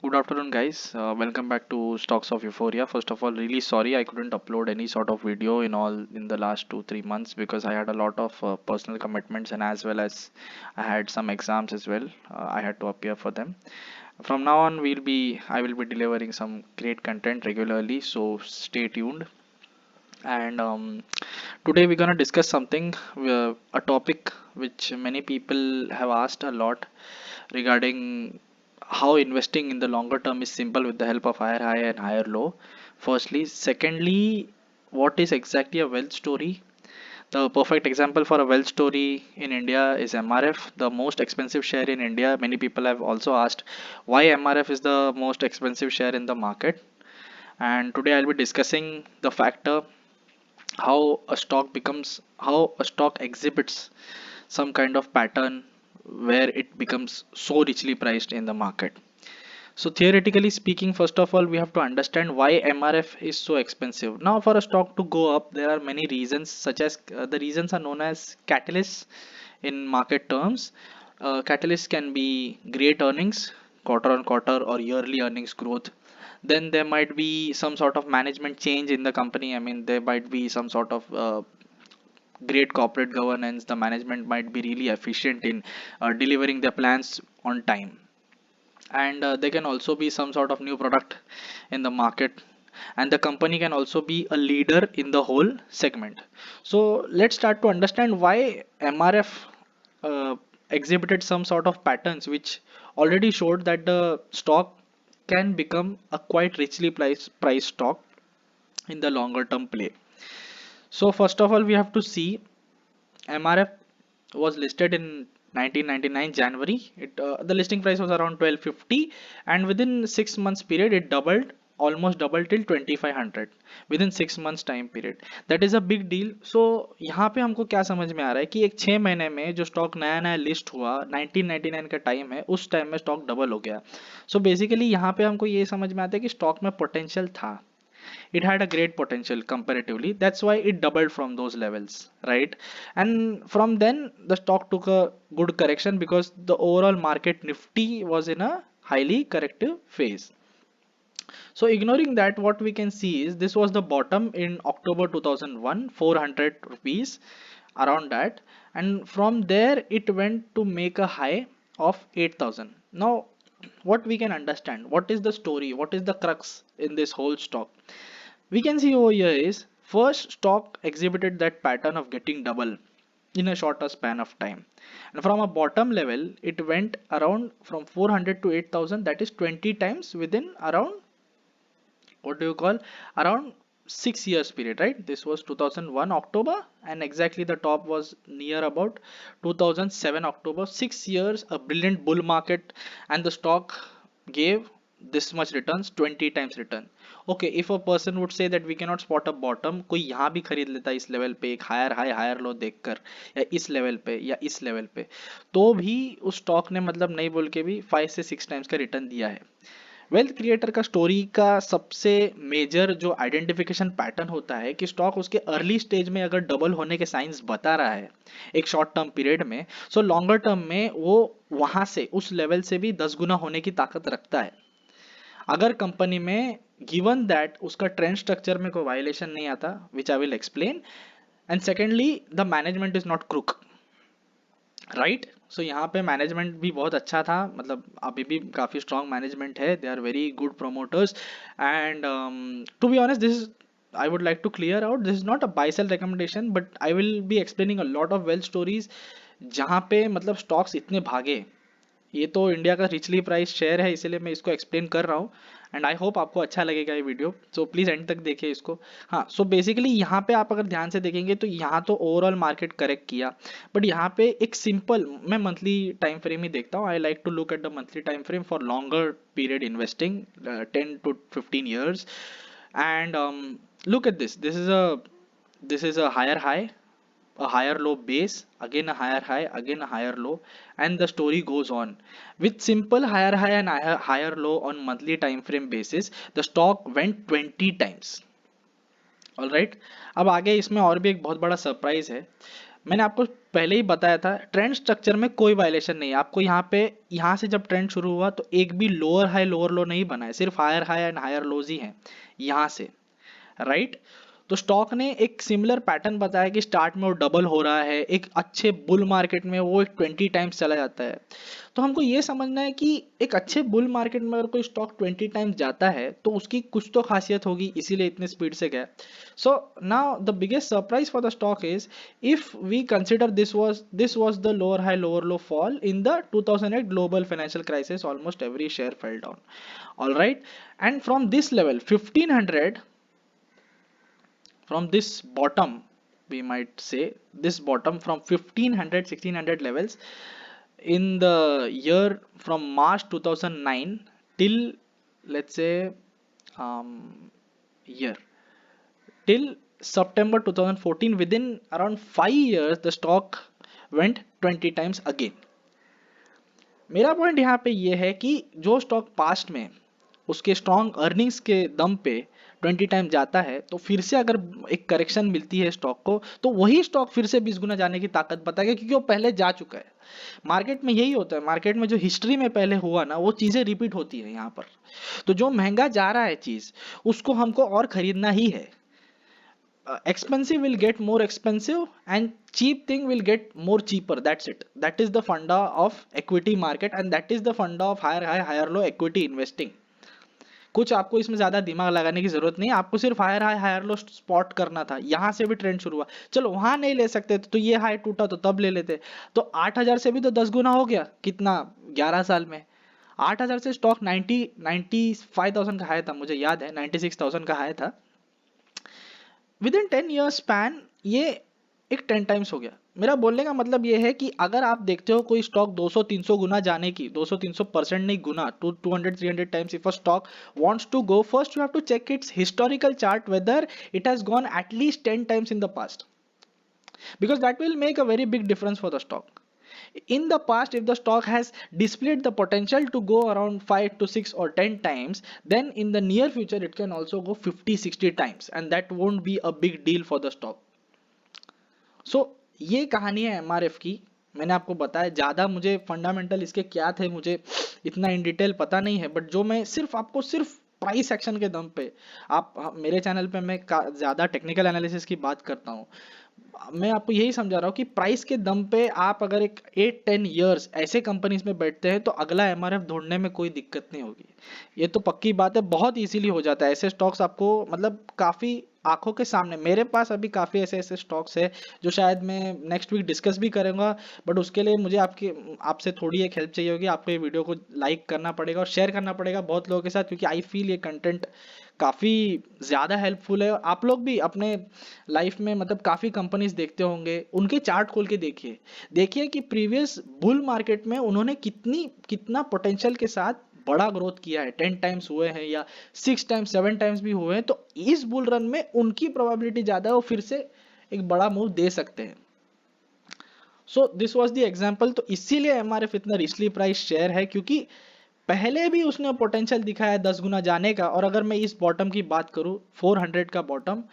Good afternoon, guys. Welcome back to Stocks of Euphoria. First of all, really sorry I couldn't upload any sort of video in the last 2-3 months because I had a lot of personal commitments and as well as I had some exams as well. I had to appear for them. From now on, I will be delivering some great content regularly. So stay tuned. And today we're gonna discuss something, a topic which many people have asked a lot regarding how investing in the longer term is simple with the help of higher high and higher low. Firstly, secondly, what is exactly a wealth story? The perfect example for a wealth story in India is MRF, the most expensive share in India. Many people have also asked why MRF is the most expensive share in the market. And today I'll be discussing the factor how a stock exhibits some kind of pattern where it becomes so richly priced in the market. So theoretically speaking, first of all, we have to understand why MRF is so expensive. Now, for a stock to go up, there are many reasons, such as the reasons are known as catalysts in market terms. Catalysts can be great earnings, quarter on quarter or yearly earnings growth. Then there might be some sort of management change in the company. I mean, there might be some sort of great corporate governance. The management might be really efficient in delivering their plans on time, and there can also be some sort of new product in the market, and the company can also be a leader in the whole segment. So let's start to understand why MRF uh, exhibited some sort of patterns which already showed that the stock can become a quite richly priced stock in the longer term play. So first of all, we have to see MRF was listed in 1999 January. The listing price was around 1250, and within 6 months period, it doubled, almost doubled till 2500 within 6 months time period. That is a big deal. So यहाँ पे हमको क्या समझ में आ रहा है कि एक 6 महीने में जो स्टॉक नया नया लिस्ट हुआ 1999 का टाइम है, उस टाइम में स्टॉक डबल हो गया. सो बेसिकली यहाँ पे हमको ये समझ में आता है कि स्टॉक में पोटेंशियल था. It had a great potential comparatively. That's why it doubled from those levels, right? And from then the stock took a good correction because the overall market Nifty was in a highly corrective phase. So ignoring that, what we can see is this was the bottom in October 2001, 400 rupees, around that, and from there it went to make a high of 8,000. Now what we can understand, what is the story, what is the crux in this whole stock? We can see over here is first stock exhibited that pattern of getting double in a shorter span of time, and from a bottom level it went around from 400 to 8,000, that is 20 times within around, what do you call, around 6 years period, right? This was 2001 October, and exactly the top was near about 2007 October. 6 years, a brilliant bull market, and the stock gave this much returns, 20 times return. Okay, if a person would say that we cannot spot a bottom, कोई यहाँ भी खरीद लेता है इस level पे एक higher high higher लो देखकर, या इस लेवल पे या इस लेवल पे, तो भी उस स्टॉक ने मतलब नहीं बोल के भी 5 से 6 टाइम्स का रिटर्न दिया है. वेल्थ क्रिएटर का स्टोरी का सबसे मेजर जो आइडेंटिफिकेशन पैटर्न होता है कि स्टॉक उसके अर्ली स्टेज में अगर डबल होने के साइंस बता रहा है एक शॉर्ट टर्म पीरियड में, सो लॉन्गर टर्म में वो वहां से उस लेवल से भी 10 गुना होने की ताकत रखता है अगर कंपनी में, गिवन दैट उसका ट्रेंड स्ट्रक्चर में कोई वायलेशन नहीं आता, which I will explain. And secondly, the management is not crook, right? So यहाँ पे मैनेजमेंट भी बहुत अच्छा था, मतलब अभी भी काफ़ी स्ट्रॉन्ग मैनेजमेंट है, they are very good promoters. And to be honest, this I would like to clear out, this is not a buy sell recommendation, but I will be explaining a lot of well stories जहाँ पे मतलब stocks इतने भागे. ये तो India का richly price share है, इसीलिए मैं इसको एक्सप्लेन कर रहा हूँ, एंड आई होप आपको अच्छा लगेगा ये वीडियो. सो प्लीज़ एंड तक देखिए इसको. हाँ, सो बेसिकली यहाँ पे आप अगर ध्यान से देखेंगे तो यहाँ तो ओवरऑल मार्केट करेक्ट किया, बट यहाँ पे एक सिंपल, मैं मंथली टाइम फ्रेम ही देखता हूँ. I like to look at the monthly time frame for longer period investing, 10 to 15 years. And look at this, this is a higher high, a higher low base, again a higher high, again a higher low, and the story goes on. With simple higher high and higher low on monthly time frame basis, the stock went 20 times. All right. अब आगे इसमें और भी एक बहुत बड़ा surprise है. मैंने आपको पहले ही बताया था, ट्रेंड स्ट्रक्चर में कोई वायलेशन नहीं है। आपको यहाँ पे, यहाँ से जब ट्रेंड शुरू हुआ तो एक भी लोअर हाई लोअर लो नहीं बना है, सिर्फ higher high and higher lows ही हैं यहाँ से, राइट। तो स्टॉक ने एक सिमिलर पैटर्न बताया कि स्टार्ट में वो डबल हो रहा है, एक अच्छे बुल मार्केट में वो एक 20 टाइम्स चला जाता है। तो हमको ये समझना है कि एक अच्छे बुल मार्केट में अगर कोई स्टॉक 20 टाइम्स जाता है तो उसकी कुछ तो खासियत होगी, इसीलिए इतने स्पीड से गया। So now the biggest surprise for the stock is, if we consider this was the lower low fall in the 2008 global financial crisis, almost every share fell down, all right। And from this level 1500, from this bottom, we might say this bottom from 1500 1600 levels in the year from March 2009 till, let's say, um, year till September 2014, within around 5 years the stock went 20 times again। मेरा point यहाँ पे ये है कि जो stock past में उसके strong earnings के दम पे 20 टाइम जाता है, तो फिर से अगर एक करेक्शन मिलती है स्टॉक को, तो वही स्टॉक फिर से 20 गुना जाने की ताकत बताएगा, क्योंकि वो पहले जा चुका है। मार्केट में यही होता है, मार्केट में जो हिस्ट्री में पहले हुआ ना वो चीजें रिपीट होती है यहाँ पर। तो जो महंगा जा रहा है चीज, उसको हमको और खरीदना ही है। Expensive will get more expensive and cheap thing will get more cheaper, that's it, that is the funda of equity market and that is the funda of higher high higher low equity investing। कुछ आपको इसमें ज्यादा दिमाग लगाने की जरूरत नहीं है, आपको सिर्फ higher high higher low spot करना था। यहां से भी ट्रेंड शुरू हुआ, चलो वहां नहीं ले सकते तो ये हाई टूटा तो तब ले लेते। तो 8,000 से भी तो 10 गुना हो गया, कितना, 11 साल में। 8,000 से स्टॉक 95,000 का हाई था, मुझे याद है 96,000 का हाई था। विद इन 10 ईयर स्पैन ये एक 10 टाइम्स हो गया। मेरा बोलने का मतलब ये है कि अगर आप देखते हो कोई स्टॉक 200-300 गुना जाने की, 200-300% नहीं गुना, 200-300 times, if a stock wants to go, first you have to check its historical chart whether it has gone at least 10 times in the past, because that will make a very big difference for the stock. In the past, if the stock has displayed the potential to go around 5 to 6 or 10 times, then in the near future it can also go 50-60 times, and that won't be a big deal for the stock। So ये कहानी है MRF की। मैंने आपको बताया, ज़्यादा मुझे fundamental इसके क्या थे मुझे इतना इन डिटेल पता नहीं है, बट जो मैं सिर्फ आपको सिर्फ प्राइस एक्शन के दम पे, मेरे चैनल पे मैं ज़्यादा टेक्निकल एनालिसिस की बात करता हूँ। मैं आपको यही समझा रहा हूँ कि प्राइस के दम पे आप अगर एक 8-10 ईयर्स ऐसे कंपनीज में बैठते हैं तो अगला एमआरएफ ढूंढने में कोई दिक्कत नहीं होगी। ये तो पक्की बात है, बहुत इजीली हो जाता है। ऐसे स्टॉक्स आपको मतलब काफ़ी आंखों के सामने, मेरे पास अभी काफ़ी ऐसे ऐसे स्टॉक्स है जो शायद मैं नेक्स्ट वीक डिस्कस भी करूंगा, बट उसके लिए मुझे आपसे थोड़ी एक हेल्प चाहिए होगी। आपको ये वीडियो को लाइक करना पड़ेगा और शेयर करना पड़ेगा बहुत लोगों के साथ, क्योंकि आई फील ये कंटेंट काफ़ी ज़्यादा हेल्पफुल है। और आप लोग भी अपने लाइफ में मतलब काफ़ी कंपनीज देखते होंगे, उनके चार्ट खोल के देखिए, देखिए कि प्रीवियस बुल मार्केट में उन्होंने कितना पोटेंशियल के साथ बड़ा ग्रोथ किया है। 10 टाइम्स हुए हैं या 6 टाइम्स 7 टाइम्स भी हुए हैं, तो इस बुल रन में उनकी प्रोबेबिलिटी ज़्यादा है वो फिर से एक बड़ा मूव दे सकते हैं। So this was the example. तो इसीलिए एमआरएफ इतना रिचली प्राइस शेयर है, क्योंकि पहले भी उसने पोटेंशियल दिखाया 10 गुना जाने का। और अगर मैं इस बॉटम की बात करूं, 400 का बॉटम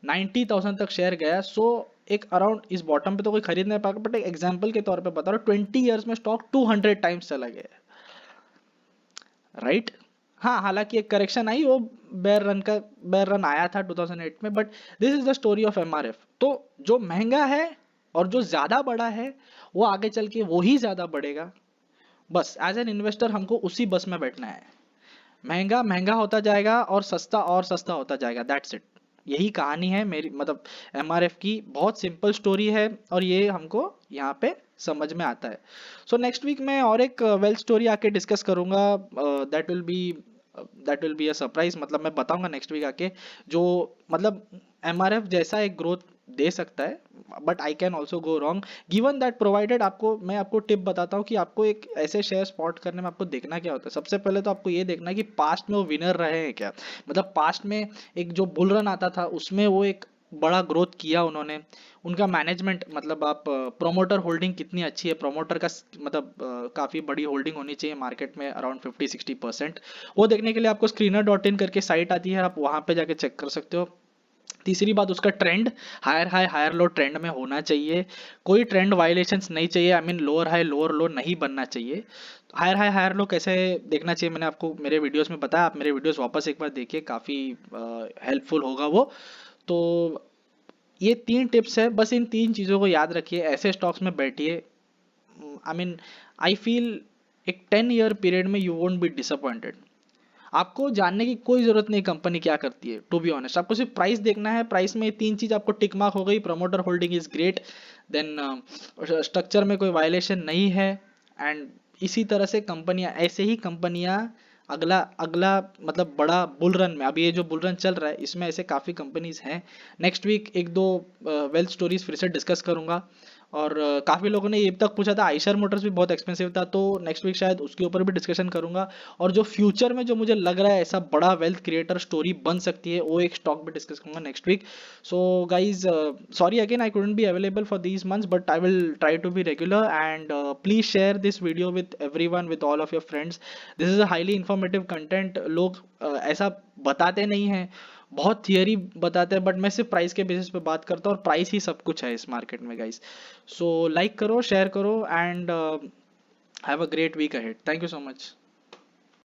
90,000 तक शेयर गया। सो एक अराउंड इस बॉटम पे तो कोई खरीद नहीं पाएगा, बट एक एग्जांपल के तौर पे बता रहा हूं, 20 ईयर्स में स्टॉक 200 टाइम्स चला गया, राइट। हाँ, हालांकि एक करेक्शन आई, वो बेयर रन आया था 2008 में, but this is the story of MRF. तो जो महंगा है और जो ज्यादा बड़ा है वो आगे चल के वो ही ज्यादा बढ़ेगा। बस एज एन इन्वेस्टर हमको उसी बस में बैठना है। महंगा महंगा होता जाएगा और सस्ता होता जाएगा, दैट्स इट। यही कहानी है मेरी, मतलब एमआरएफ की बहुत सिंपल स्टोरी है, और ये हमको यहाँ पे समझ में आता है। सो नेक्स्ट वीक मैं और एक वेल्थ स्टोरी आके डिस्कस करूंगा। That will be a surprise, मतलब मैं बताऊंगा नेक्स्ट वीक आके, जो मतलब एमआरएफ जैसा एक ग्रोथ दे सकता है, but I can also go wrong, given that provided. मैं आपको टिप बताता हूँ कि आपको एक ऐसे शेयर स्पॉट करने में आपको देखना क्या होता है। सबसे पहले तो आपको ये देखना है कि पास्ट में वो विनर रहे हैं क्या, मतलब पास्ट में एक जो बुल रन आता था उसमें वो एक बड़ा ग्रोथ किया उन्होंने। उनका मैनेजमेंट, मतलब आप प्रोमोटर होल्डिंग कितनी अच्छी है, प्रोमोटर का मतलब काफ़ी बड़ी होल्डिंग होनी चाहिए मार्केट में, अराउंड 50-60%। वो देखने के लिए आपको screener.in करके साइट आती है, आप वहाँ पे जाके चेक कर सकते हो। तीसरी बात, उसका trend higher high higher low trend में होना चाहिए, कोई ट्रेंड वायलेशंस नहीं चाहिए, I mean lower high lower low नहीं बनना चाहिए। हायर हाई हायर लो कैसे देखना चाहिए मैंने आपको मेरे वीडियोस में बताया, आप मेरे वीडियोस वापस एक बार देखिए, काफ़ी हेल्पफुल होगा वो। तो ये 3 टिप्स है, बस इन 3 चीज़ों को याद रखिए, ऐसे स्टॉक्स में बैठिए। आई मीन आई फील एक 10 ईयर पीरियड में यू वोंट बी डिसअपॉइंटेड। आपको जानने की कोई जरूरत नहीं कंपनी क्या करती है, टू बी ऑनेस्ट आपको सिर्फ प्राइस देखना है, प्राइस में ये 3 चीज आपको टिक मार्क हो गई, promoter holding is great, then structure में कोई वायलेशन नहीं है, एंड इसी तरह से कंपनियां, ऐसे ही कंपनियां अगला अगला मतलब बड़ा बुल रन में, अभी ये जो बुल रन चल रहा है इसमें ऐसे काफ़ी कंपनीज हैं। नेक्स्ट वीक एक दो वेल्थ स्टोरीज फिर से डिस्कस करूंगा। और काफ़ी लोगों ने ये तक पूछा था, आइशर मोटर्स भी बहुत एक्सपेंसिव था, तो नेक्स्ट वीक शायद उसके ऊपर भी डिस्कशन करूंगा। और जो फ्यूचर में जो मुझे लग रहा है ऐसा बड़ा वेल्थ क्रिएटर स्टोरी बन सकती है, वो एक स्टॉक भी डिस्कस करूंगा next week. So guys, sorry again I couldn't be available for these months, but I will try to be regular, and please share this video with everyone, with all of your friends. This is a highly informative content. लोग ऐसा बताते नहीं हैं, बहुत theory बताते हैं, but मैं सिर्फ प्राइस के बेसिस पे बात करता हूँ, और प्राइस ही सब कुछ है इस मार्केट में गाइस। सो लाइक करो, शेयर करो, and have a great week ahead. Thank you so much.